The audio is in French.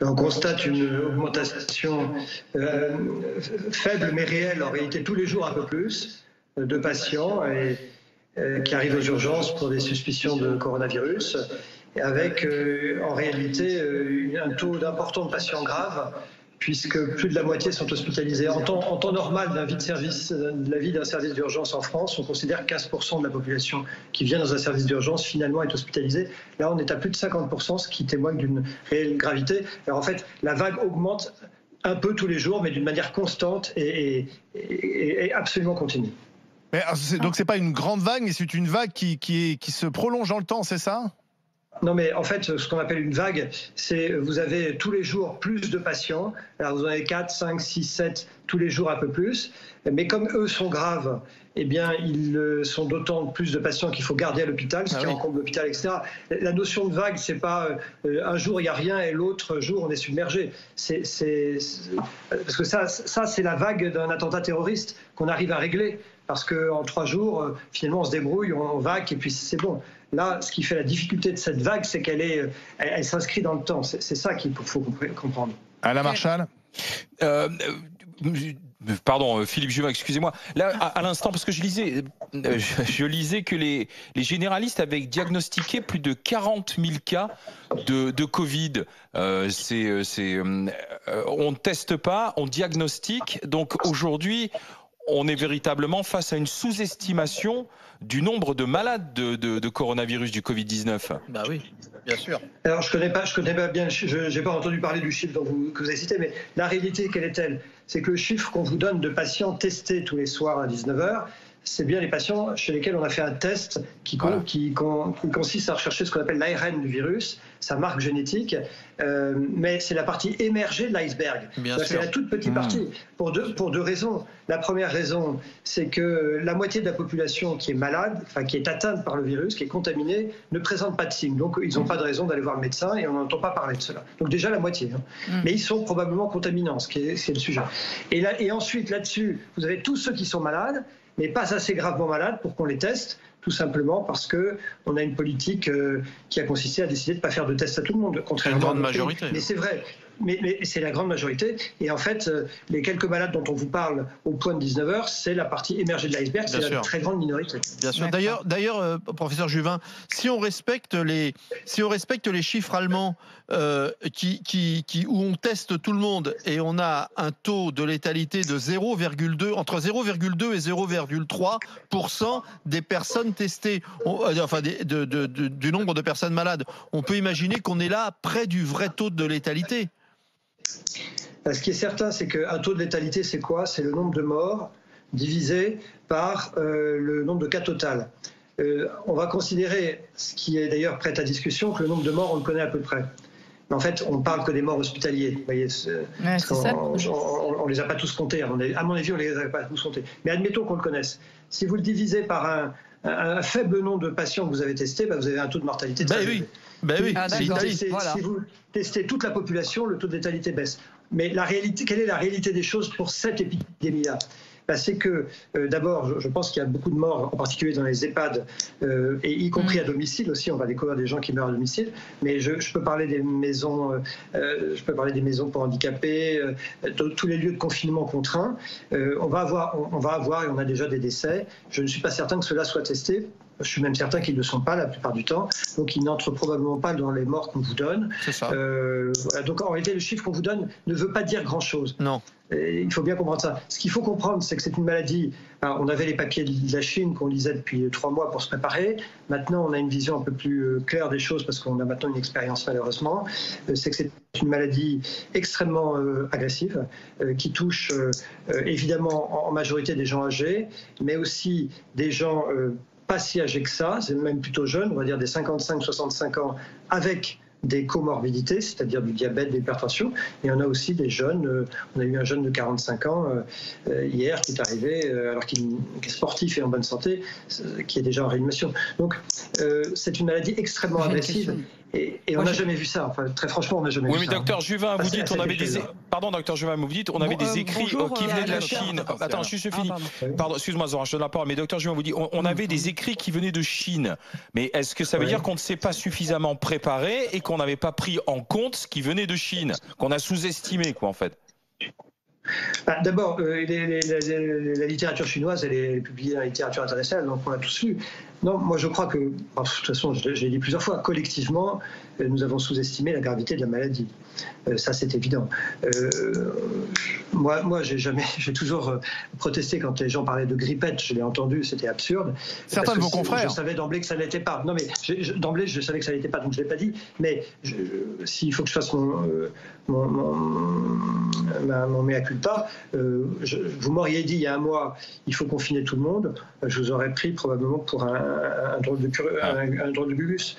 On constate une augmentation faible mais réelle, en réalité tous les jours un peu plus, de patients qui arrivent aux urgences pour des suspicions de coronavirus, avec en réalité un taux d'important de patients graves, puisque plus de la moitié sont hospitalisés. En temps normal de la vie d'un service d'urgence en France, on considère que 15% de la population qui vient dans un service d'urgence finalement est hospitalisée. Là, on est à plus de 50%, ce qui témoigne d'une réelle gravité. Alors en fait, la vague augmente un peu tous les jours, mais d'une manière constante et absolument continue. Mais, donc c'est pas une grande vague, mais c'est une vague qui se prolonge dans le temps, c'est ça ? Non, mais en fait, ce qu'on appelle une vague, c'est vous avez tous les jours plus de patients. Alors vous en avez 4, 5, 6, 7 tous les jours un peu plus. Mais comme eux sont graves, eh bien, ils sont d'autant plus de patients qu'il faut garder à l'hôpital, ce qui encombre l'hôpital, etc. La notion de vague, c'est pas un jour il n'y a rien et l'autre jour on est submergé. Parce que ça c'est la vague d'un attentat terroriste qu'on arrive à régler. Parce qu'en 3 jours, finalement, on se débrouille, on vague et puis c'est bon. Là, ce qui fait la difficulté de cette vague, c'est qu'elle s'inscrit dans le temps. C'est ça qu'il faut comprendre. Alain Marchal. Pardon, Philippe Juvin, excusez-moi. Là, à l'instant, parce que je lisais que les généralistes avaient diagnostiqué plus de 40 000 cas de Covid. On ne teste pas, on diagnostique. Donc aujourd'hui, on est véritablement face à une sous-estimation du nombre de malades de coronavirus du Covid-19. Bah oui, bien sûr. Alors je connais pas bien, j'ai pas entendu parler du chiffre que vous avez cité, mais la réalité, quelle est-elle? C'est que le chiffre qu'on vous donne de patients testés tous les soirs à 19h, c'est bien les patients chez lesquels on a fait un test qui consiste à rechercher ce qu'on appelle l'ARN du virus, sa marque génétique, mais c'est la partie émergée de l'iceberg. C'est la toute petite partie, pour deux raisons. La première raison, c'est que la moitié de la population qui est malade, enfin qui est atteinte par le virus, qui est contaminée, ne présente pas de signes. Donc ils n'ont pas de raison d'aller voir le médecin et on n'entend pas parler de cela. Donc déjà la moitié. Mais ils sont probablement contaminants, c'est le sujet. Et ensuite, là-dessus, vous avez tous ceux qui sont malades, mais pas assez gravement malades pour qu'on les teste, tout simplement parce qu'on a une politique qui a consisté à décider de ne pas faire de tests à tout le monde, contrairement à une grande majorité. Mais c'est vrai. Mais c'est la grande majorité. Et en fait, les quelques malades dont on vous parle au point de 19h, c'est la partie émergée de l'iceberg, c'est la très grande minorité. Bien sûr. D'ailleurs, professeur Juvin, si on respecte les chiffres allemands où on teste tout le monde et on a un taux de létalité de 0,2, entre 0,2 et 0,3% des personnes testées, du nombre de personnes malades, on peut imaginer qu'on est là près du vrai taux de létalité. Ce qui est certain, c'est qu'un taux de létalité, c'est quoi? C'est le nombre de morts divisé par le nombre de cas total. On va considérer, ce qui est d'ailleurs prêt à discussion, que le nombre de morts, on le connaît à peu près. Mais en fait, on parle que des morts hospitaliers. Vous voyez, on les a pas tous comptés. À mon avis, on les a pas tous comptés. Mais admettons qu'on le connaisse. Si vous le divisez par un faible nombre de patients que vous avez testés, vous avez un taux de mortalité très élevé. Si vous testez toute la population, le taux de létalité baisse. Mais quelle est la réalité des choses pour cette épidémie-là? C'est que, d'abord, je pense qu'il y a beaucoup de morts, en particulier dans les EHPAD, et y compris à domicile aussi. On va découvrir des gens qui meurent à domicile. Mais je peux parler des maisons, pour handicapés, tous les lieux de confinement contraints. On va avoir, et on a déjà des décès. Je ne suis pas certain que cela soit testé. Je suis même certain qu'ils ne le sont pas la plupart du temps. Donc, ils n'entrent probablement pas dans les morts qu'on vous donne. C'est ça. Donc, en réalité, le chiffre qu'on vous donne ne veut pas dire grand-chose. Non. Et il faut bien comprendre ça. Ce qu'il faut comprendre, c'est que c'est une maladie. Alors, on avait les papiers de la Chine qu'on lisait depuis 3 mois pour se préparer. Maintenant, on a une vision un peu plus claire des choses parce qu'on a maintenant une expérience, malheureusement. C'est que c'est une maladie extrêmement agressive qui touche évidemment en majorité des gens âgés, mais aussi des gens pas si âgés que ça, c'est même plutôt jeunes, on va dire des 55-65 ans avec des comorbidités, c'est-à-dire du diabète, de l'hypertension. Et on a aussi des jeunes, on a eu un jeune de 45 ans hier qui est arrivé, alors qu'il est sportif et en bonne santé, qui est déjà en réanimation. Donc c'est une maladie extrêmement agressive. Et on n'a jamais vu ça. Enfin, très franchement, on n'a jamais vu ça. Oui, mais docteur Juvin, vous dites, on avait des... Pardon, docteur Juvin, vous dites, on avait des écrits qui venaient de la Chine. Attends, juste fini. Pardon, excuse-moi, Zora, je donne la parole. Mais docteur Juvin vous dit, on avait des écrits qui venaient de Chine. Mais est-ce que ça veut dire qu'on ne s'est pas suffisamment préparé et qu'on n'avait pas pris en compte ce qui venait de Chine, qu'on a sous-estimé, quoi, en fait? D'abord, la littérature chinoise, elle est publiée dans la littérature internationale, donc on l'a tous lu. Non, moi je crois que, de toute façon, je l'ai dit plusieurs fois, collectivement, nous avons sous-estimé la gravité de la maladie. Ça, c'est évident. Moi, j'ai toujours protesté quand les gens parlaient de grippette. Je l'ai entendu, c'était absurde. Certains de vos confrères. Je savais d'emblée que ça n'était pas. Non, mais d'emblée, je savais que ça n'était pas, donc je ne l'ai pas dit. Mais s'il faut que je fasse mon mea culpa, vous m'auriez dit il y a un mois, il faut confiner tout le monde. Je vous aurais pris probablement pour un drôle de gugus.